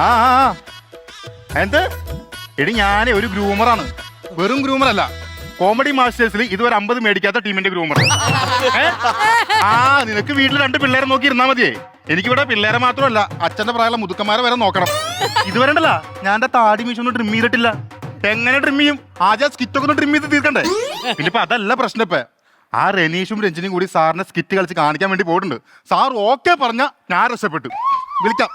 ആ എന്ത് എടി ഞാനേ ഒരു ഗ്രൂമറാണ്. വെറും ഗ്രൂമർ അല്ല, കോമഡി മാസ്റ്റേഴ്സിൽ ഇതുവരെ 50 മേടിക്കാത്ത ടീമിന്റെ ഗ്രൂമർ. നിനക്ക് വീട്ടിൽ 2 പിള്ളേരെ നോക്കി ഇരുന്നാ മതിയേ. എനിക്കിവിടെ പിള്ളേരെ മാത്രമല്ല, അച്ഛന്റെ പ്രായമുള്ള മുതുക്കന്മാരെ വരെ നോക്കണം. ഇതുവരെ ഉണ്ടല്ല ഞാൻ എന്റെ താടി മീശൊന്നും ട്രിം ചെയ്തിട്ടില്ല. എങ്ങനെ ട്രിം ചെയ്യും? ആദ്യം സ്കിറ്റൊക്കെ ഒന്ന് ട്രിം ചെയ്ത് തീർക്കണ്ടേ? പിന്നെ ഇപ്പൊ അതല്ല പ്രശ്നം. ഇപ്പൊ ആ റനീഷും രഞ്ജനിയും കൂടി സാറിനെ സ്കിറ്റ് കളിച്ച് കാണിക്കാൻ വേണ്ടി പോയിട്ടുണ്ട്. സാർ ഓക്കെ പറഞ്ഞ ഞാൻ രക്ഷപ്പെട്ടു. വിളിക്കാം.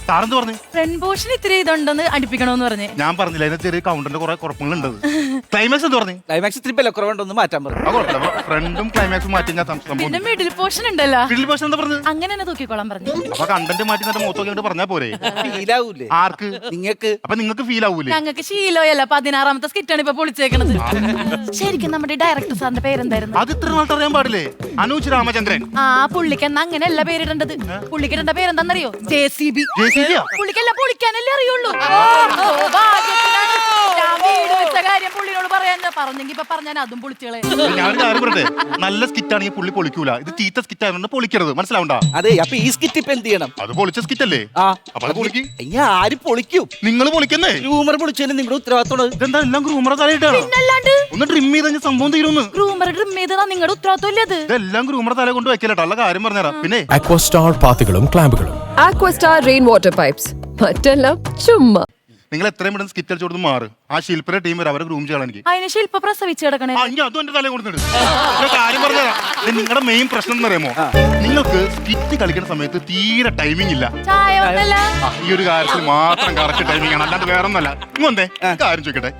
സാറെന്ത് പറഞ്ഞു? ഫ്രണ്ട് പോർഷൻ ഇത്തിരി ഇതുണ്ടെന്ന് അടുപ്പിക്കണോന്ന് പറഞ്ഞു. ഞാൻ പറഞ്ഞില്ല, അതിന് ചെറിയ കൗണ്ടറിന്റെ കുറെ കുഴപ്പങ്ങളുണ്ട്. ക്ലൈമാക്സ് എന്ത് പറഞ്ഞു? ക്ലൈമാക്സ് ഇത്തിരി കുറവുണ്ടൊന്ന് മാറ്റാൻ പറഞ്ഞു. ഫ്രണ്ടും ക്ലൈമാക്സും മാറ്റി ഞാൻ പിന്നെ മിഡിൽ പോർഷൻ ഉണ്ടല്ലോ, മിഡിൽ പോർഷൻ എന്താ പറഞ്ഞു? അങ്ങനെ തന്നെ തൂക്കിക്കോളാൻ പറഞ്ഞു. അപ്പൊ കണ്ടന്റ് മാറ്റി എന്നിട്ട് മൂത്തൊക്കെ പറഞ്ഞാ പോരെ? ഫീലാവൂലേ ആർക്ക്? നിങ്ങൾക്ക്. അപ്പൊ നിങ്ങൾക്ക് ഫീൽ ആവൂലേ? ഞങ്ങൾക്ക് ശീലോയല്ല. 16ാമത്തെ സ്കിറ്റാണ് ഇപ്പൊ പൊളിച്ചേക്കണത്. ശരിക്കും നമ്മുടെ ഡയറക്ടർ സാറിന്റെ പേരെന്തായിരുന്നു? അത് ഇത്ര നാളത്തെ അറിയാൻ പാടില്ലേ? അനൂജ് രാമചന്ദ്രൻ. ആ പുള്ളിക്ക് എന്നാ അങ്ങനെയല്ല പേരിടേണ്ടത്. പുള്ളിക്കിടേണ്ട പേരെന്താന്നറിയോ? JCB. പുള്ളിക്കെല്ലാം പൊളിക്കാനല്ലേ അറിയുള്ളൂ. വീട് വെച്ച കാര്യം പുള്ളിനോട് പറയാൻ പറഞ്ഞെങ്കിൽ ഇപ്പൊ പറഞ്ഞാൽ അതും പൊളിച്ചുകളെ. ഞാൻ കാര്യം പറയട്ടെ, നല്ല സ്കിറ്റ് ആണെങ്കിൽ പുള്ളി പൊളിക്കൂല. ഇത് ചീത്ത സ്കിറ്റ് ആയതുകൊണ്ട് പൊളിക്കരുത്, മനസ്സിലാവണ്ട? അതെ. അപ്പൊ ഈ സ്കിറ്റ് ഇപ്പൊ എന്ത് ചെയ്യണം? അത് പൊളിച്ച സ്കിറ്റ് അല്ലേ? അപ്പൊ അത് പൊളിക്കും. ആര് പൊളിക്കും? നിങ്ങൾ പൊളിക്കുന്നേ. ഗ്രൂമർ പൊളിച്ചാലും നിങ്ങളുടെ ഉത്തരവാദിത്തമാണ്. ഇതെന്താ എല്ലാം ഗ്രൂമറെ തലയിട്ടാണ്? പിന്നല്ലാണ്ട് ഒന്ന് ട്രിം ചെയ്ത് സംഭവം തീരുന്നു. ഗ്രൂമർ ട്രിം ചെയ്താ നിങ്ങളുടെ ഉത്തരവാദിത്തം ഇത്. ഇതെല്ലാം ഗ്രൂമറെ തല കൊണ്ട് വെക്കലട്ടോ. ഉള്ള കാര്യം പറഞ്ഞുതരാം. പിന്നെ അക്വസ്റ്റാർ പാത്തുകളും ക്ലാമ്പുകളും, അക്വസ്റ്റാർ റെയിൻ വാട്ടർ പൈപ്സ്, മറ്റെല്ലാം ചുമ്മാ. നിങ്ങൾ എത്രയും പെട്ടെന്ന് സ്കിറ്റ് അടിച്ചു കൊടുത്ത് മാറ്. ആ ശില്പയുടെ ടീം വരെ അവരെ ഗ്രൂം ചെയ്യണം. എനിക്ക് അതിന് ശില്പ പ്രസവിച്ച് കിടക്കണേ. അതും എന്റെ തലയിൽ കൊടുത്തിട്ട് കാര്യം പറഞ്ഞുതരാം. നിങ്ങളുടെ മെയിൻ പ്രശ്നം എന്ന് പറയുമോ, നിങ്ങൾക്ക് സ്കിറ്റ് കളിക്കുന്ന സമയത്ത് തീരെ ടൈമിംഗ് ഇല്ല. ഈ ഒരു കാര്യത്തിൽ മാത്രം കറക്റ്റ് ടൈമിംഗ് ആണ്, അല്ലാണ്ട് വേറെ ഒന്നല്ല. ഇങ്ങോട്ടേ കാര്യം ചോദിക്കട്ടെ,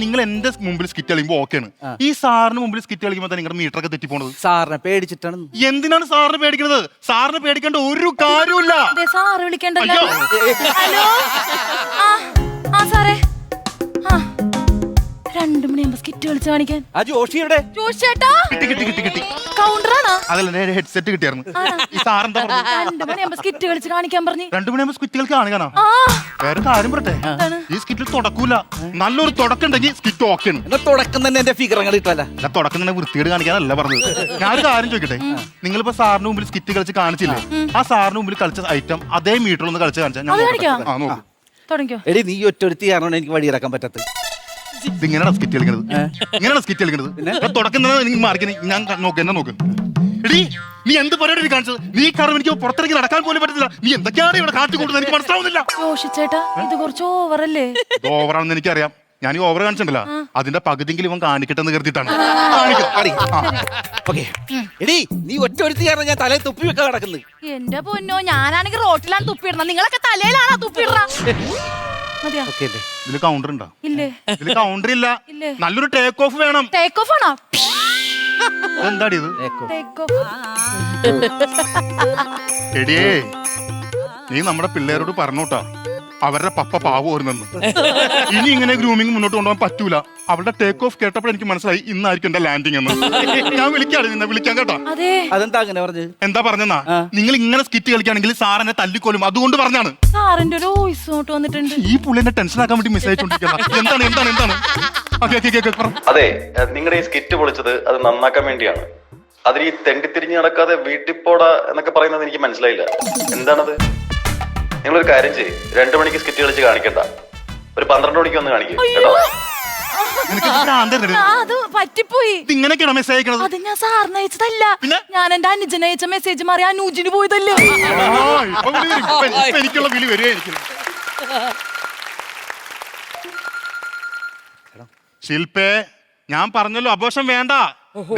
നിങ്ങൾ എന്റെ മുമ്പിൽ സ്കിറ്റ് കളിക്കുമ്പോൾ ഓക്കെയാണ്. ഈ സാറിന് മുമ്പിൽ സ്കിറ്റ് കളിക്കുമ്പോൾ നിങ്ങളുടെ മീറ്റർ ഒക്കെ തെറ്റിപ്പോണത് സാറിനെ പേടിച്ചിട്ടാണ്. എന്തിനാണ് സാറിന് പേടിക്കുന്നത്? സാറിന് പേടിക്കേണ്ട ഒരു കാര്യമില്ല. സാറ് വിളിക്കണ്ടല്ലോ. ഹലോ. ആ സാറേ, 2 മണിയാകുമ്പോ സ്കിറ്റ് കളിച്ച് കാണിക്കാൻ. കൗണ്ടറാണോ? അതല്ല, ഹെഡ്സെറ്റ് കിട്ടിയായിരുന്നു. ഈ സാറെന്താ 2 മണിയാകുമ്പോ സ്കിറ്റ് കളിച്ച് കാണിക്കാൻ പറഞ്ഞു. 2 മണിയാകുമ്പോ സ്കിറ്റ് കളിച്ച് കാണിക്കാനോ? വേറെ കാര്യം പറട്ടെ, ഈ സ്കിറ്റിൽ തുടക്കൂല. നല്ലൊരു തുടക്കം ഉണ്ടെങ്കിൽ സ്കിറ്റ് ഓക്കെയാണ്. തുടക്കം തന്നെ എന്റെ ഫിഗർ ഇട്ടല്ല. തുടക്കം തന്നെ വൃത്തിയോട് കാണിക്കാനല്ല പറഞ്ഞത്. ഞാനൊരു കാര്യം ചോദിക്കട്ടെ, നിങ്ങളിപ്പോ സാറിന് മുമ്പിൽ സ്കിറ്റ് കളിച്ച് കാണിച്ചില്ലേ? ആ സാറിന് മുമ്പിൽ കളിച്ച ഐറ്റം അതേ മീറ്ററിൽ ഒന്ന് കളിച്ച് കാണിച്ചാൽ നോക്കും. എടി നീ ഒറ്റൊരുത്തി കാരണം എനിക്ക് വഴി ഇറക്കാൻ പറ്റത്ത്. ഇങ്ങനെയാണ് സ്കിറ്റ് കളിക്കുന്നത്. ഇങ്ങനെയാണ് സ്കിറ്റ് കളിക്കുന്നത്. തുടക്കം തന്നെ മാർക്കിന് ഞാൻ നോക്ക്, എന്നെ നോക്ക്. എടി നീ എന്ത് പരിപാടി കാണിച്ചത്? നീ കാരണം എനിക്ക് പുറത്തിറങ്ങി നടക്കാൻ പോലും പറ്റത്തില്ല. നീ എന്തൊക്കെയാണ് ഇവിടെ കാട്ടിക്കൂട്ടുന്നത് എനിക്ക് മനസ്സിലാവുന്നില്ല. ചേട്ടാ ഇത് കുറച്ച് ഓവറല്ലേ? ഓവറാണെന്ന് എനിക്കറിയാം. ഞാൻ ഈ ഓവർ കാണിച്ചിട്ടുണ്ടല്ലോ, അതിന്റെ പകുതിയെങ്കിലും ഇവൻ കാണിക്കട്ടെ എന്ന് കരുതിയിട്ടാണ്. എടി നീ ഒറ്റൊരുത്തി കാരണം ഞാൻ തലയിൽ തുപ്പി വെക്കാൻ കിടക്കുന്നത്. എന്റെ പൊന്നോ, ഞാനാണെങ്കിൽ റോട്ടിലാണ് തുപ്പിയിടണം, നിങ്ങളൊക്കെ തലയിലാണോ തുപ്പിയിട? ഇതില് കൗണ്ടർ ഉണ്ടോ? ഇല്ലേ, ഇതില് കൗണ്ടർ ഇല്ല. നല്ലൊരു ടേക്ക് ഓഫ് വേണം. ടേക്ക് ഓഫ് ആണോ? എന്താടി ഇത്? എടിയേ, നീ നമ്മുടെ പിള്ളേരോട് പറഞ്ഞോട്ടാ, അവരുടെ പപ്പ പാവം ഓരുന്നെന്ന്. ഇനി ഇങ്ങനെ ഗ്രൂമിങ് മുന്നോട്ട് കൊണ്ടുപോകാൻ പറ്റൂല. അവളുടെ ടേക്ക് ഓഫ് കേട്ടപ്പോൾ എനിക്ക് മനസ്സിലായി ഇന്നായിരിക്കും എന്റെ ലാൻഡിങ് എന്ന്. ഞാൻ വിളിക്കാൻ കേട്ടോ. അതെന്താ അങ്ങനെ പറഞ്ഞത്? എന്താ പറഞ്ഞാ, നിങ്ങൾ ഇങ്ങനെ സ്കിറ്റ് കളിക്കുകയാണെങ്കിൽ സാർ എന്നെ തല്ലിക്കൊല്ലും, അതുകൊണ്ട് പറഞ്ഞാണ്. സാറിന്റെ ഒരു വോയിസ് നോട്ട് വന്നിട്ടുണ്ട്. ഈ പുള്ളി എന്നെ ടെൻഷൻ ആക്കാൻ വേണ്ടി മെസ്സേജ് എന്താണ് എന്താണ് എന്താണ്? അതെ, നിങ്ങളുടെ ഈ സ്കിറ്റ് പൊളിച്ചത് അത് നന്നാക്കാൻ വേണ്ടിയാണ്. അതിൽ ഈ തെണ്ടിത്തിരിഞ്ഞ് നടക്കാതെ വീട്ടിൽ പോടാ എന്നൊക്കെ പറയുന്നത് എനിക്ക് മനസ്സിലായില്ല. എന്താണത്? നിങ്ങളൊരു കാര്യം ചെയ്യ്, 2 മണിക്ക് സ്കിറ്റ് കളിച്ച് കാണിക്കണ്ട, ഒരു 12 മണിക്ക് വന്ന് കാണിക്കും കേട്ടോ. അത് പറ്റിപ്പോയി. ഇങ്ങനെയൊക്കെയാണ് മെസ്സേജ് അയക്കണത്. അത് ഞാൻ സാറിന് അയച്ചതല്ല, ഞാൻ എന്റെ അനുജന് അയച്ച മെസ്സേജ് മാറി അനൂജിന് പോയതല്ലേ. എനിക്കുള്ള വിളി വരിക. ശില്പേ, ഞാൻ പറഞ്ഞല്ലോ അബോഷം വേണ്ട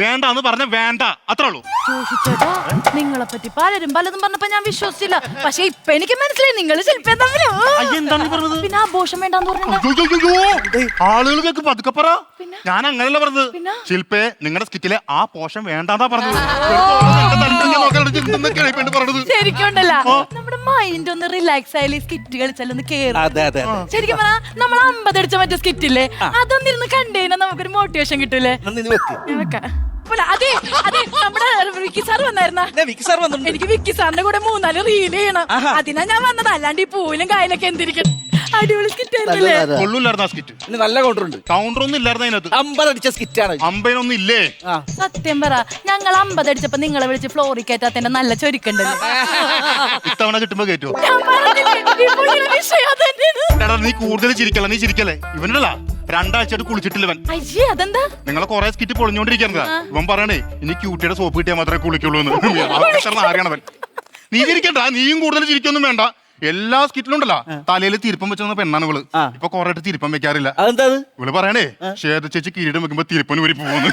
വേണ്ട എന്ന് പറഞ്ഞ വേണ്ട, അത്രേ ഉള്ളൂ. ചേട്ടാ, നിങ്ങളെ പറ്റി പലരും പലതും പറഞ്ഞപ്പോ ഞാൻ വിശ്വസിച്ചില്ല. പക്ഷെ ഇപ്പൊ എനിക്ക് മനസ്സിലായി നിങ്ങൾ ശില്പം തമ്മിലോ. പിന്നെ ആഘോഷം വേണ്ടെന്ന് പറഞ്ഞു. ആളുകൾക്ക് പതുക്കെ പറ. ഞാൻ അങ്ങനെയല്ല പറഞ്ഞത്. ശില്പേ, നിങ്ങളുടെ സ്കിറ്റിലെ ആ പോഷൻ വേണ്ടാന്നാ പറഞ്ഞത്. ശരിക്കുണ്ടല്ല, നമ്മുടെ മൈൻഡ് ഒന്ന് റിലാക്സ് ആയാലും സ്കിറ്റ് കളിച്ചാലൊന്ന് കേറും. ശരിക്കും പറഞ്ഞാൽ നമ്മൾ 50 അടിച്ച മറ്റേ സ്കിറ്റില്ലേ, അതൊന്നിരുന്ന് കണ്ടേനാ നമുക്കൊരു മോട്ടിവേഷൻ കിട്ടൂലേ. അതെ അതെ, നമ്മുടെ വിക്കി സാർ വന്നായിരുന്ന. എനിക്ക് വിക്കി സാറിന്റെ കൂടെ 3-4 റീൽ ചെയ്യണം. അതിനാ ഞാൻ വന്നത്, അല്ലാണ്ട് ഈ പൂവിലും കായലൊക്കെ എന്തിരിക്കണം. അടിപൊളി സ്കിറ്റ് ആയിരുന്നല്ലേ? കൊള്ളൂല്ലായിരുന്നു ആ സ്കിറ്റ്. ഇനി നല്ല കൗണ്ടറുണ്ട്. കൗണ്ടർ ഒന്നും ഇല്ലായിരുന്നു അതിനകത്ത്. 50 അടിച്ച സ്കിറ്റാണ്. അമ്പതിനൊന്നും ഇല്ലേ? സത്യം പറ, ഞങ്ങൾ 50 അടിച്ചപ്പോ നിങ്ങളെ വിളിച്ച് ഫ്ലോറിൽ കയറ്റാത്തതിന്റെ നല്ല ചൊരുക്കുണ്ടല്ലോ. ഇത്തവണ കിട്ടുമ്പോ കയറ്റുമോ? ഞാൻ പറഞ്ഞില്ലേ, ഇപ്പൊ ഇങ്ങനെ വിഷയം അതന്നെയാണ്. എടാ നീ കൂടുതൽ ചിരിക്കല്ല, നീ ചിരിക്കല്ലേ. ഇവനല്ല 2 ആഴ്ചയായിട്ട് കുളിച്ചിട്ടില്ല ഇവൻ. അയ്യേ, അതെന്താ? നിങ്ങളെ കൊറേ സ്കിറ്റ് പൊളിഞ്ഞോണ്ടിരിക്കുന്നതാ. ഇവൻ പറയണേ ഇനി ക്യൂട്ടിയുടെ സോപ്പ് കിട്ടിയാൽ മാത്രമേ കുളിക്കുള്ളൂ എന്ന്. അറിയണവൻ. നീ ചിരിക്കണ്ട, നീയും കൂടുതൽ ചിരിക്കൊന്നും വേണ്ട. എല്ലാ സ്കിറ്റിലും ഉണ്ടല്ലോ തലയിൽ തിരുപ്പം വെച്ച പെണ്ണാണ് ഇവള്. ഇപ്പൊ കൊറേ തിരുപ്പം വെക്കാറില്ല. അതെന്താ? ഇവള് പറയണേ ശ്വേത ചേച്ചി കിരീടം വെക്കുമ്പോ തിരുപ്പന് വരി പോകുന്നു.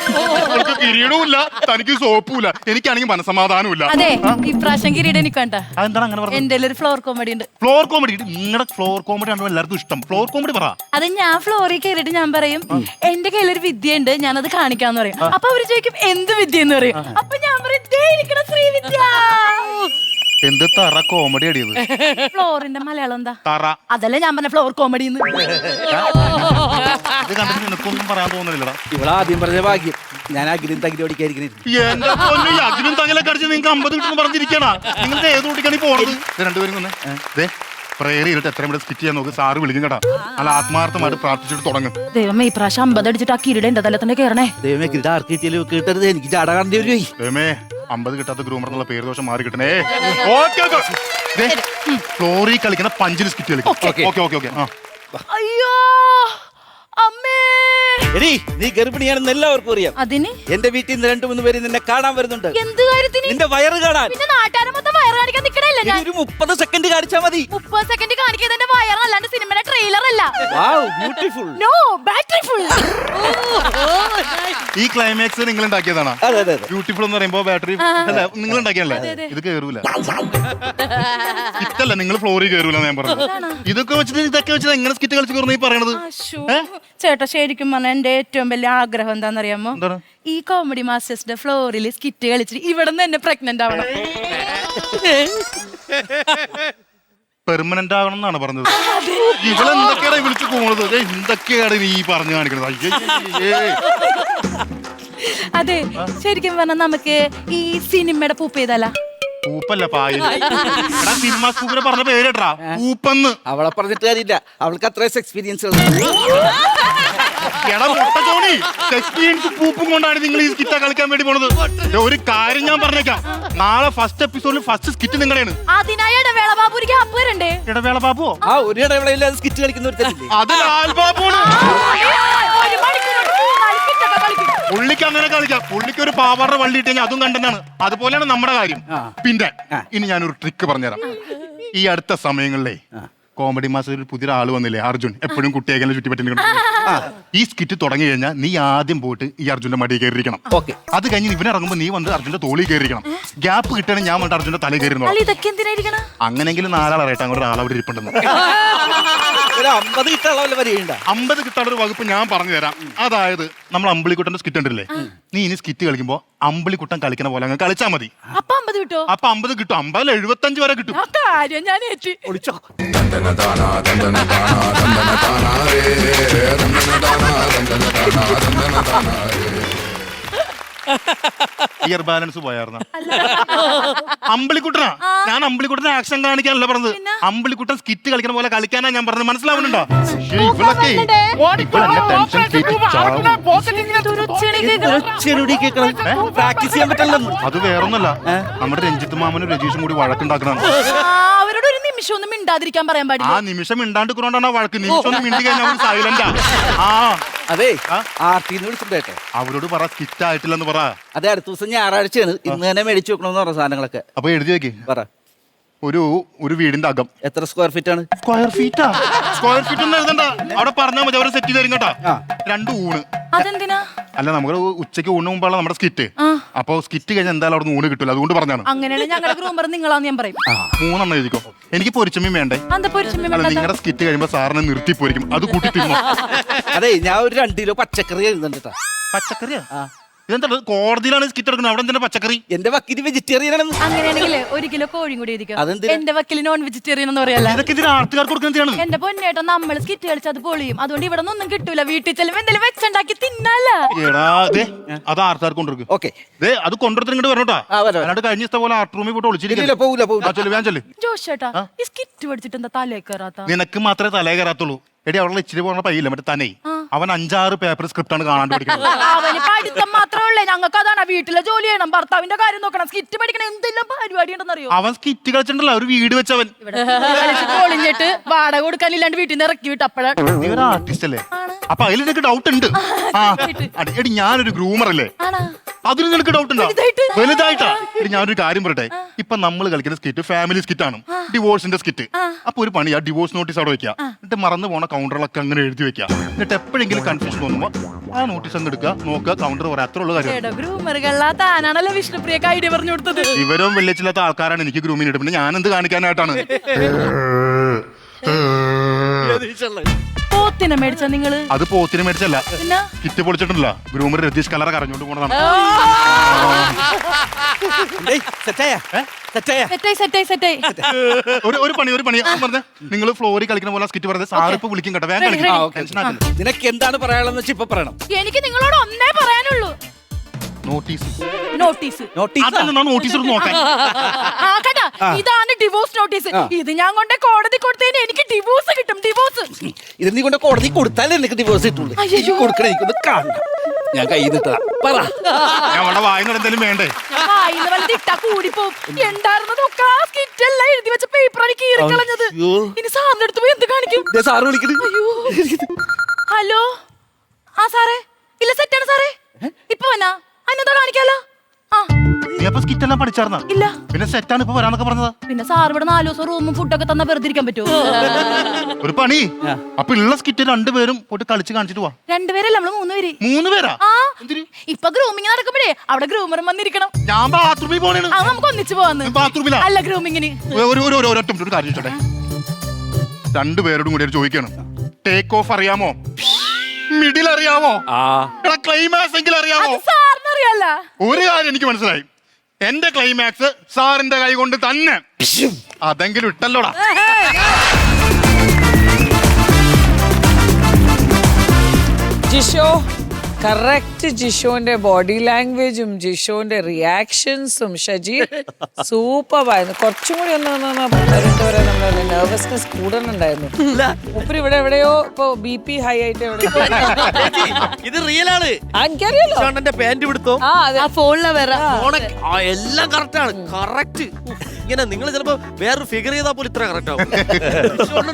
അവൾക്ക് കിരീടവും ഇല്ല, തനിക്ക് സോപ്പും ഇല്ല, എനിക്കാണെങ്കിൽ മനസമാധാനവും ഇല്ല. അതെ, ഇപ്രാവശ്യം കിരീടം എനിക്ക് വേണ്ട. അതെന്താണ് അങ്ങനെ പറഞ്ഞത്? എന്റെ ഒരു ഫ്ലോർ കോമഡി ഉണ്ട്. Floor comedy? നിങ്ങളുടെ ഫ്ലോർ കോമഡി ആണോ എല്ലാവർക്കും ഇഷ്ടം? ഫ്ലോർ കോമഡി പറ. അത് ഞാൻ ഫ്ലോറിൽ കയറിയിട്ട് ഞാൻ പറയും എന്റെ കയ്യിലൊരു വിദ്യ ഉണ്ട്, ഞാനത് കാണിക്കാന്ന് പറയും. അപ്പൊ അവര് ചോദിക്കും എന്ത് വിദ്യ എന്ന് പറയും. അപ്പൊ ഞാൻ പറയും ദേ ഇരിക്കണ ശ്രീവിദ്യ. എന്ത് തറ കോമഡി അടിയത്? ഫ്ലോറിന്റെ മലയാളം എന്താ? തറ. അതല്ലേ ഞാൻ പറഞ്ഞ ഫ്ലോർ കോമഡി. ഇത് കണ്ടിട്ട് നിനക്കൊന്നും പറയാൻ തോന്നുന്നില്ലടാ. ഇവളാദ്യം പറഞ്ഞ ഭാഗ്യം. ഞാൻ അഗ്നിയും തകിരി ഓടിക്കായിരിക്കണേ. എന്റെ പൊന്നു, ഈ അഗ്നിയും തങ്ങലൊക്കെ അടിച്ച് നിങ്ങൾക്ക് 50 കിട്ടും പറഞ്ഞിരിക്കണ. നിങ്ങൾക്ക് ഏത് കുട്ടിക്കാണ് ഈ പോണത്? രണ്ടുപേരും തന്നെ പ്രേയർ ചെയ്തിട്ട് എത്രയും കൂടെ സ്കിറ്റ് ചെയ്യാൻ നോക്ക്. സാറ് വിളിക്കും കേട്ടാ. നല്ല ആത്മാർത്ഥമായിട്ട് പ്രാർത്ഥിച്ചിട്ട് തുടങ്ങും. ദൈവമേ, ഈ പ്രാവശ്യം 50 അടിച്ചിട്ട് ആ കിരീടം എന്റെ തല തന്നെ കയറണേ. ദൈവമേ, കിരീടം ആർക്ക് കിട്ടിയാലും കിട്ടരുത്. എനിക്ക് ചാട കാണേണ്ടി വരുമേ. ദൈവമേ, 50 കിട്ടാത്ത ഗ്രൂമർ എന്നുള്ള പേര് ദോഷം മാറി കിട്ടണേ. ഫ്ലോറിൽ കളിക്കുന്ന പഞ്ചിൽ സ്കിറ്റ് കളിക്കും. ഓക്കെ. അയ്യോ അമ്മേ. എടീ, നീ ഗർഭിണിയാണെന്ന് എല്ലാവർക്കും അറിയാം. അതിന് എന്റെ വീട്ടിൽ നിന്ന് 2-3 പേര് നിന്നെ കാണാൻ വരുന്നുണ്ട്. എന്ത് കാര്യത്തിന്? നിന്റെ വയറ് കാണാൻ. പിന്നെ നാട്ടുകാരെ മൊത്തം വയറ് കാണിക്കാൻ നിക്കണല്ലേ ഞാൻ? ഒരു 30 സെക്കൻഡ് കാണിച്ചാ മതി. 30 സെക്കൻഡ് കാണിക്കുന്നത് എന്റെ വയറല്ലാണ്ട് സിനിമയുടെ ട്രെയിലർ അല്ല. ബ്യൂട്ടിഫുൾ. No, battery full. ഈ ക്ലൈമാക്സ് നിങ്ങൾ ഉണ്ടാക്കിയതാണോ? അതെ. ബ്യൂട്ടിഫുൾ എന്ന് പറയുമ്പോ ബാറ്ററി അല്ല നിങ്ങൾ ഉണ്ടാക്കിയല്ലേ? ഇത് കേറൂല. ഇതല്ല, നിങ്ങൾ ഫ്ലോറിൽ കേറൂല ഞാൻ പറഞ്ഞു. ഇതൊക്കെ വെച്ചിട്ട് എങ്ങനെ സ്കിറ്റ് കളിച്ച് കയറുന്ന ഈ പറയണത്? ചേട്ടാ, ശരിക്കും പറഞ്ഞാൽ എന്റെ ഏറ്റവും വലിയ ആഗ്രഹം എന്താണെന്നറിയാമോ? ഈ കോമഡി മാസ്റ്റേഴ്സിന്റെ ഫ്ലോറിൽ സ്കിറ്റ് കളിച്ചിട്ട് ഇവിടെ നിന്ന് എന്നെ പ്രഗ്നന്റ് ആവണം. പെർമനന്റ് ആവണം എന്നാണ് പറഞ്ഞത്. ഇവളെന്തൊക്കെയാണ് വിളിച്ചു പോകുന്നത്? എന്തൊക്കെയാണ് നീ പറഞ്ഞു കാണിക്കണത്? അതെ, ശരിക്കും പറഞ്ഞാൽ നമുക്ക് ഈ സിനിമയുടെ പൂപ്പ് ചെയ്താല? പൂപ്പല്ല, പായല്. സിനിമ സ്കൂപ്പിനെ പറഞ്ഞ പേരേട്ടാ പൂപ്പെന്ന്. അവളെ പറഞ്ഞിട്ട് കാര്യമില്ല, അവൾക്ക് അത്രയും എക്സ്പീരിയൻസ്. എക്സ്പീരിയൻസ് പൂപ്പും കൊണ്ടാണ് നിങ്ങൾ ഈ സ്കിറ്റ് കളിക്കാൻ വേണ്ടി പോണത്. ഒരു കാര്യം ഞാൻ പറഞ്ഞേക്കാം, നാളെ ഫസ്റ്റ് എപ്പിസോഡിൽ ഫസ്റ്റ് സ്കിറ്റ് നിങ്ങളുടെയാണ്. അതിനായി ഇടവേള ബാബു ഗ്യാപ്പ് വരണ്ടേ? ഇടവേള ബാബുവോ? ഒരു ഇടവേളയില്ലാതെ സ്കിറ്റ് കളിക്കുന്ന ഒരു അത് ലാൽ ബാബുവാണ്. പുള്ളിക്ക് അങ്ങനെ കളിക്കാം. പുള്ളിക്ക് ഒരു പാവാറിന്റെ വള്ളി ഇട്ട് കഴിഞ്ഞാൽ അതും കണ്ടെന്നാണ്. അതുപോലെയാണ് നമ്മുടെ കാര്യം. പിന്നെ ഇനി ഞാനൊരു ട്രിക്ക് പറഞ്ഞുതരാം. ഈ അടുത്ത സമയങ്ങളിലേ കോമഡി മാസ്റ്ററിൽ പുതിയൊരാള് വന്നില്ലേ, അർജുൻ. എപ്പോഴും കുട്ടിയേക്കനെ ചുറ്റിപ്പറ്റി. ഈ സ്കിറ്റ് തുടങ്ങി കഴിഞ്ഞാൽ നീ ആദ്യം പോയിട്ട് ഈ അർജുന്റെ മടി കയറിയിരിക്കണം. അത് കഴിഞ്ഞ് ഇവൻ ഇറങ്ങുമ്പോൾ നീ വന്ന് അർജുന്റെ തോളി കയറിയിരിക്കണം. ഗ്യാപ്പ് കിട്ടണമെങ്കിൽ ഞാൻ വന്നിട്ട് അർജുന്റെ തല കയറി. അങ്ങനെങ്കിലും 4 ആളായിട്ട് അങ്ങോട്ട് ഒരാൾ അവിടെ ഇരിപ്പുണ്ടെന്ന്. 50 കിട്ടാനുള്ള ഒരു വകുപ്പ് ഞാൻ പറഞ്ഞു തരാം. അതായത് നമ്മൾ അമ്പിളിക്കുട്ടന്റെ സ്കിറ്റ് ഉണ്ടല്ലേ, നീ ഇനി സ്കിറ്റ് കളിക്കുമ്പോ അമ്പിളിക്കുട്ടൻ കളിക്കുന്ന പോലെ അങ്ങ് കളിച്ചാൽ മതി. അപ്പൊ 50 കിട്ടും. 50 75 വരെ കിട്ടും. ഞാൻ ഒളിച്ചോ. Year balance പോയാർന്ന അമ്പിളിക്കുട്ടനാ. ഞാൻ അമ്പിളിക്കുട്ടനെ ആക്ഷൻ കാണിക്കാനല്ല പറഞ്ഞത്, അമ്പിളിക്കുട്ടൻ സ്കിറ്റ് കളിക്കുന്ന പോലെ കളിക്കാനാ ഞാൻ പറഞ്ഞത്. മനസ്സിലാവുന്നുണ്ടോ? പ്രാക്ടീസ് ചെയ്യാൻ പറ്റില്ല. അത് വേറൊന്നല്ല, നമ്മുടെ രഞ്ജിത്ത് മാമനും രജീഷും കൂടി വഴക്കുണ്ടാക്കണം. അവരോട് ഒരു നിമിഷം ഒന്നും മിണ്ടാതിരിക്കാൻ പറയാൻ പാടില്ല. ആ നിമിഷം മിണ്ടാണ്ടിക്കൊണ്ടാണ് വഴക്ക്. നിമിഷം ഒന്നും മിണ്ടി കഴിഞ്ഞാൽ സൈലന്റാ. അതെ, ആർട്ടിന്ന് വിളിച്ചിട്ടോ. അവരോട് പറ സ്കിറ്റ് ആയിട്ടില്ലെന്ന് പറ. അതെ, അടുത്ത ദിവസം ഞായറാഴ്ചയാണ്. ഇന്ന് തന്നെ മേടിച്ചു വെക്കണമെന്ന് പറഞ്ഞ സാധനങ്ങളൊക്കെ. അപ്പൊ എഴുതി വെക്ക്. പറ. ഒരു വീടിന്റെ അകം എത്ര സ്ക്വയർ ഫീറ്റ് ആണ്? സ്ക്വയർ ഫീറ്റ് ഒന്നും എഴുതണ്ട, അവിടെ പറഞ്ഞാൽ മതി, അവരെ സെറ്റ് തരും കേട്ടോ. 2 ഊണ്. അതെന്തിനാ? അല്ല, നമുക്ക് ഉച്ചയ്ക്ക് ഊണ് മുമ്പാണ് നമ്മുടെ സ്കിറ്റ്. അപ്പൊ സ്കിറ്റ് കഴിഞ്ഞാൽ എന്തായാലും അവിടെ ഊണ് കിട്ടില്ല, അതുകൊണ്ട് പറഞ്ഞാണ്. അങ്ങനെയാണ് ഞങ്ങളുടെ ഗ്രൂമർ നിങ്ങളാന്ന് ഞാൻ പറയും. 3 എണ്ണം എഴുതിക്കോ. എനിക്ക് പൊരിച്ചമ്മയും വേണ്ടേ? അല്ല, നിങ്ങളുടെ സ്കിറ്റ് കഴിയുമ്പോ സാറിനെ നിർത്തി പൊരിക്കും, അത് കൂട്ടി തിന്നോ. അതെ, ഞാൻ ഒരു 2 കിലോ പച്ചക്കറി എഴുതുന്നുണ്ട്. പച്ചക്കറിയാ? ഇതെന്താ കോടതിയിലാണ് സ്കിറ്റ് എടുക്കുന്നത്, അവിടെ എന്തിനാ പച്ചക്കറി? എന്റെ വക്കീല് വെജിറ്റേറിയൻ ആണെന്ന്. അങ്ങനെയാണെങ്കിൽ 1 കിലോ കോഴിയും കൂടി ഇരിക്കും. അതെന്തിനാ? എന്റെ വക്കീല് നോൺ വെജിറ്റേറിയൻ എന്ന് പറയല്ല. ഇതൊക്കെ ഇതിന് ആൾക്കാർക്ക് കൊടുക്കുന്നതാണ്. എന്റെ പൊന്നേട്ടോ, നമ്മൾ സ്കിറ്റ് കളിച്ച് അത് പൊളിയും. അതുകൊണ്ട് ഇവിടെ ഒന്നും കിട്ടൂല. വീട്ടിൽ ചെല്ലുമ്പോ എന്തെങ്കിലും വെച്ചുണ്ടാക്കി തിന്നാല. എടാ അത് ആൾക്കാർക്ക് കൊണ്ടുവരും. ഓക്കെ, അത് കൊണ്ടുവരുത്തി ഇങ്ങോട്ട് വരണോട്ടാ. അല്ലാണ്ട് കഴിഞ്ഞ ദിവസത്തെ പോലെ ആർട്ട് റൂമിൽ പോയിട്ട് ഒളിച്ചിരിക്കില്ല. പോവില്ല. ജോഷേട്ടാ, ഈ സ്കിറ്റ് പഠിച്ചിട്ട് എന്താ തലേ കയറാത്ത? നിനക്ക് മാത്രമേ തലേ കയറാത്തുള്ളൂ. എടി അവിടെ ഇച്ചിരി പോണ പയ്യില്ല, മറ്റേ തന്നെ അവൻ 5-6 പേപ്പർ സ്ക്രിപ്റ്റ് ആണ് കാണാണ്ട് പഠിക്കുന്നത്. അവന് പഠിത്തം മാത്രമേ ഉള്ളേ. ഞങ്ങൾക്ക് അതാണ്, വീട്ടിലെ ജോലി ചെയ്യണം, ഭർത്താവിന്റെ കാര്യം നോക്കണം, സ്കിറ്റ് പഠിക്കണം, എന്തെല്ലാം പരിപാടി ഉണ്ടെന്ന് അറിയോ? അവൻ സ്കിറ്റ് കളിച്ചിട്ടുണ്ടല്ലോ, ഒരു വീട് വെച്ചവൻ. പൊളിഞ്ഞിട്ട് വാടക കൊടുക്കാനില്ലാണ്ട് വീട്ടിൽ നിന്ന് ഇറക്കി വിട്ട് അപ്പഴാണ്. നീ ഒരു ആർട്ടിസ്റ്റ് അല്ലേ? അപ്പൊ അതിൽ നിനക്ക് ഡൗട്ട് ഉണ്ട്. എടി ഞാനൊരു ഗ്രൂമർ അല്ലേ, അതിന് നിനക്ക് ഡൗട്ട് ഉണ്ടോ? വലുതായിട്ടാ. എടി ഞാനൊരു കാര്യം പറയട്ടെ, ഇപ്പൊ നമ്മൾ കളിക്കുന്ന സ്കിറ്റ് ഫാമിലി സ്കിറ്റ് ആണ്, ഡിവോഴ്സിന്റെ സ്കിറ്റ്. അപ്പൊ ഒരു പണിയാ, ഡിവോഴ്സ് നോട്ടീസ് അവിടെ വെക്കുക, എന്നിട്ട് മറന്നു പോണ കൗണ്ടറിലൊക്കെ അങ്ങനെ എഴുതി വെക്കുക. എന്നിട്ട് എപ്പോഴെങ്കിലും കൺഫ്യൂഷൻ തോന്നുമ്പോ ആ നോട്ടീസ് അങ്ങ് എടുക്കുക, നോക്കുക, കൗണ്ടർ പറയാം, അത്ര ഉള്ള കാര്യം. ഗ്രൂമറുകളാ താനാണല്ലോ വിഷ്ണുപ്രിയക്ക് ഐഡിയ പറഞ്ഞു കൊടുത്തത്. ഇവരും വെള്ളിച്ചില്ലാത്ത ആൾക്കാരാണ് എനിക്ക് ഗ്രൂമിന് ഇടും. പിന്നെ ഞാനെന്ത് കാണിക്കാനായിട്ടാണ്? പോത്തിനെ മേടിച്ച നിങ്ങള്? അത് പോത്തിന് മേടിച്ചല്ല, പിന്നെ കിറ്റ് പൊളിച്ചിട്ടില്ല. ഗ്രൂമർ രതീഷ് കളർ കരഞ്ഞോണ്ട് പോണതാണ്. ഒരു പണി പറഞ്ഞ നിങ്ങൾ ഫ്ലോറിൽ കളിക്കുന്ന പോലെ സ്കിറ്റ് പറഞ്ഞത് സാറിപ്പ് വിളിക്കും കേട്ടോ. വേഗം കളിക്കണം. നിനക്ക് എന്താണ് പറയാനുള്ളത് വെച്ചാൽ ഇപ്പൊ പറയണം. എനിക്ക് നിങ്ങളോട് ഒന്നേ പറയാനുള്ളൂ. നോട്ടീസ് നോട്ടീസ് നോക്കാൻ. ഇതാണ് ഡിവോഴ്സ് നോട്ടീസ്. ഇത് ഞാൻ കൊണ്ട് കോടതി കൊടുത്തതിന് എനിക്ക് ഡിവോഴ്സ് കിട്ടും. ഡിവോഴ്സ് ഇത് നീ കൊണ്ട് കോടതി കൊടുത്താലേ എനിക്ക് ഡിവോഴ്സ് കിട്ടുള്ളൂ. കൊടുക്കണേ, എനിക്കൊന്ന് കാണണം. ഞാൻ കൈ നിട്ടാ പറ. ഞങ്ങളുടെ വായന എന്തെങ്കിലും വേണ്ടേ? കൂടിപ്പോവും. എന്തായിരുന്നതൊക്കെ ആ സ്കിറ്റ് എല്ലാം എഴുതി വെച്ച പേപ്പറാണ് കീറിക്കളഞ്ഞത്. ഇനി സാറിന്റെ അടുത്ത് പോയി എന്ത് കാണിക്കും? സാറ് വിളിക്കണേ. ഹലോ, ആ സാറേ, ഇല്ല സെറ്റാണ് സാറേ, ഇപ്പൊ വന്നാ അന്നെന്താ കാണിക്കാലോ? നീ അപ്പൊ സ്കിറ്റ് എല്ലാം പഠിച്ചാർന്ന? ഇല്ല. പിന്നെ സെറ്റാണ് ഇപ്പൊ വരാന്നൊക്കെ പറഞ്ഞത്. പിന്നെ സാർ ഇവിടെ 4 ദിവസം റൂമും ഫുഡൊക്കെ തന്നാ വെറുതെ ഇരിക്കാൻ പറ്റുമോ? ഒരു പണി, അപ്പൊ ഉള്ള സ്കിറ്റ് 2 പേരും പോയിട്ട് കളിച്ച് കാണിച്ചിട്ട് പോവാ. 2 പേരല്ല, നമ്മള് 3 പേര്. 3 പേരാ? ഇപ്പൊ ഗ്രൂമിങ് നടക്കുമ്പോഴേ അവിടെ ഗ്രൂമറും വന്നിരിക്കണം. ഞാൻ ബാത്റൂമിൽ പോണേണ്. നമുക്ക് ഒന്നിച്ച് പോവാന്ന്. ബാത്റൂമിലാ? അല്ല, ഗ്രൂമിങ്ങിന്. ഒരു കാര്യം ചോട്ടെ, 2 പേരോടും കൂടി ചോദിക്കണം. ടേക്ക് ഓഫ് അറിയാമോ? മിഡിൽ അറിയാമോ? ക്ലൈമാക്സ് എങ്കിലും അറിയാമോ? സാറിനറിയാല. ഒരു കാര്യം എനിക്ക് മനസ്സിലായി, എന്റെ ക്ലൈമാക്സ് സാറിന്റെ കൈ കൊണ്ട് തന്നെ. അതെങ്കിലും ഇട്ടല്ലോടാ. ജിഷോ കറക്റ്റ്. ജിഷോന്റെ ബോഡി ലാംഗ്വേജും ജിഷോന്റെ റിയാക്ഷൻസും ഷജീർ സൂപ്പറായിരുന്നു. കുറച്ചും കൂടി നമ്മളെ നെർവസ്നെസ് കൂടുതലുണ്ടായിരുന്നു. ഉപ്പര് ഇവിടെ എവിടെയോ ഇപ്പൊ BP ഹൈ ആയിട്ട് ഇത് റിയൽ ആണ്. എനിക്കറിയാലോ പാന്റ് പിടുത്തോ ഫോണിലെ വേറെ എല്ലാം കറക്റ്റ് ആണ്. കറക്റ്റ് ഇങ്ങനെ നിങ്ങൾ ചിലപ്പോ വേറൊരു ഫിഗർ ചെയ്താൽ പോലും ഇത്ര കറക്റ്റ് ആവും.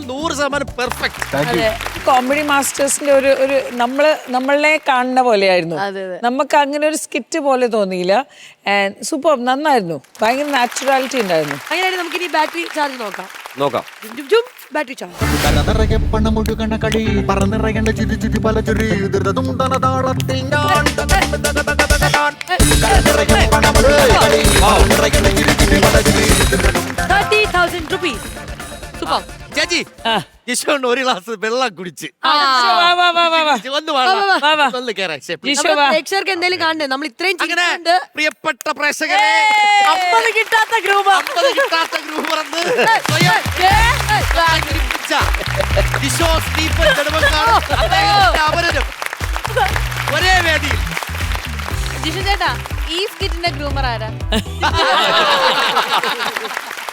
100% പെർഫെക്റ്റ്. കോമഡി മാസ്റ്റേഴ്സിന്റെ ഒരു നമ്മളെ കാണുന്ന പോലെയായിരുന്നു. നമുക്ക് അങ്ങനെ ഒരു സ്കിറ്റ് പോലെ തോന്നിയില്ല. സൂപ്പർ, നന്നായിരുന്നു. ഭയങ്കര നാച്ചുറാലിറ്റി ഉണ്ടായിരുന്നു. അങ്ങനെയാണെങ്കിൽ നമുക്ക് ഇനി ബാറ്ററി ചാർജ് നോക്കാം. Battery charge. ചേച്ചി, ജിഷോണ്ട് ഒരു ഗ്ലാസ് വെള്ളം കുടിച്ച് പ്രേക്ഷകർക്ക് എന്തെങ്കിലും കാണണ്ടേ? നമ്മൾ ഇത്രയും പ്രിയപ്പെട്ട പ്രേക്ഷകരെ, 50 കിട്ടാത്ത ഗ്രൂപ്പ് ജിഷോ സ്റ്റീഫൻ ഒരേ വേദിയിൽ. ജിഷു ചേട്ടാ, ഈ സ്കിറ്റിന്റെ ഗ്രൂമർ ആരാ?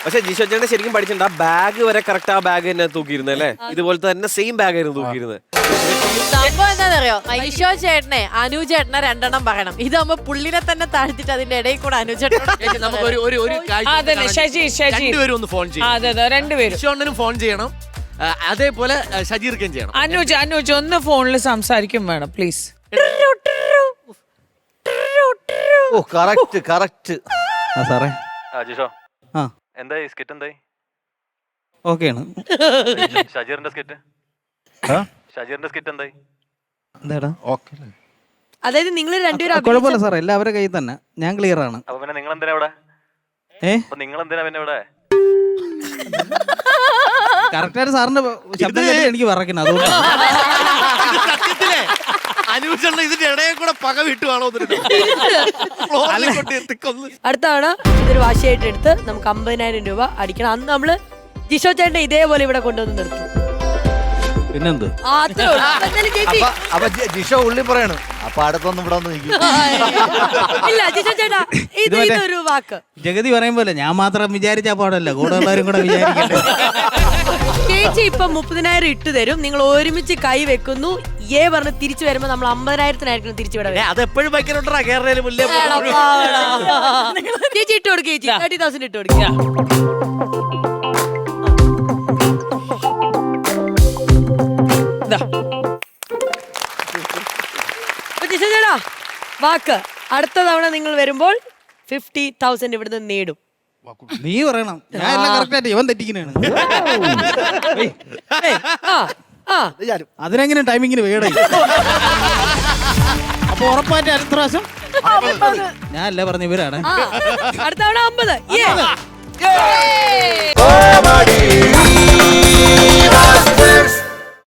പക്ഷെ ജിഷോ ചേട്ടൻ ശരിക്കും പഠിച്ചിട്ടുണ്ട്. ആ ബാഗ് വരെ കറക്റ്റ് ആ ബാഗ് തന്നെ തൂക്കിയിരുന്നത് അല്ലേ? ഇതുപോലത്തെ തന്നെ സെയിം ബാഗ് ആയിരുന്നു തൂക്കിയിരുന്നത്. സംഭവം എന്താണെന്നറിയോ? ജിഷോ ചേട്ടനെ അനു ചേട്ടനെ 2 എണ്ണം പറയണം. ഇതാകുമ്പോ പുള്ളിനെ തന്നെ താഴ്ത്തിട്ട് അതിന്റെ ഇടയിൽ കൂടെ അനു ചേട്ടൻ ഒന്ന് ഫോൺ ചെയ്യണം. ഫോൺ ചെയ്യണം. അതേപോലെ ഷജീർക്കും ചെയ്യണം. അനുജ് ഒന്ന് ഫോണിൽ സംസാരിക്കും വേണം പ്ലീസ്. Oh correct. സാറേ ജിഷോ, എന്തായി സ്കിറ്റ്? എന്തായി? ഓക്കെയാണ്. ഷജീറിന്റെ സ്കിറ്റ് എന്തായി? അതായത് നിങ്ങൾ രണ്ടുപേരും കുഴപ്പമില്ല സാർ, എല്ലാവരുടെ കയ്യിൽ തന്നെ. ഞാൻ ക്ലിയർ ആണ്. അപ്പൊ പിന്നെ നിങ്ങൾ എന്തിനാ ഇവിടെ? പിന്നെ ഇവിടെ കറക്റ്റായിട്ട് സാറിന്റെ ശബ്ദം കേട്ട് എനിക്ക് പറയണം. അതുകൊണ്ട് അനുജണ്ണ ഇതിന്റെ ഇടയിൽ കൂടെ പക വിട്ടുവാണോ അടുത്ത തവണ ഇതൊരു വാശിയായിട്ട് എടുത്ത് നമുക്ക് 50,000 രൂപ അടിക്കണം. അന്ന് നമ്മള് ജിഷോ ചേട്ടനെ ഇതേപോലെ ഇവിടെ കൊണ്ടുവന്ന് നിർത്തും. പിന്നെന്ത്? ആ, അത്രേ ഉള്ളൂ. അപ്പൊ എന്തായാലും ചേച്ചി അപ്പൊ ജിഷോ ഉള്ളി പറയണം. അപ്പൊ അടുത്തൊന്നും ഇവിടെ ഒന്ന് നിൽക്കും. ഇല്ല ജിഷോ ചേട്ടാ ഇതൊരു വാക്ക്. ജഗതി പറയും പോലെ ഞാൻ മാത്രം വിചാരിച്ചാ പാടല്ല, കൂടെ ഉള്ളവരും കൂടെ വിചാരിക്കട്ടെ. ചേച്ചി ഇപ്പൊ 30,000 ഇട്ട് തരും. നിങ്ങൾ ഒരുമിച്ച് കൈ വെക്കുന്നു. പറഞ്ഞ് തിരിച്ചു വരുമ്പോ നമ്മൾ 50,000-നായിരിക്കും തിരിച്ചു വിടാം. അത് എപ്പോഴും ഭയങ്കര കേരളയിൽ മുല്ലേ ചേച്ചി ഇട്ട് കൊടുക്കുക. ചേച്ചി 30,000 ഇട്ട് കൊടുക്കുക. ജിഷോ ചേട്ടാ വാക്ക്. അടുത്ത തവണ നിങ്ങൾ വരുമ്പോൾ 50,000 ഇവിടുന്ന് നേടും. നീ പറയണം. ഞാൻ എല്ലാം കറക്റ്റ് ആയിട്ട് ഇവൻ തെറ്റിക്കുന്നതാണ്. അതിനെങ്ങനെ ടൈമിങ്ങിന് വേടേ. അപ്പൊ ഉറപ്പായിട്ട് അടുത്ത പ്രാവശ്യം ഞാൻ അല്ലേ പറഞ്ഞ ഇവരാണ്. അടുത്ത തവണ 50.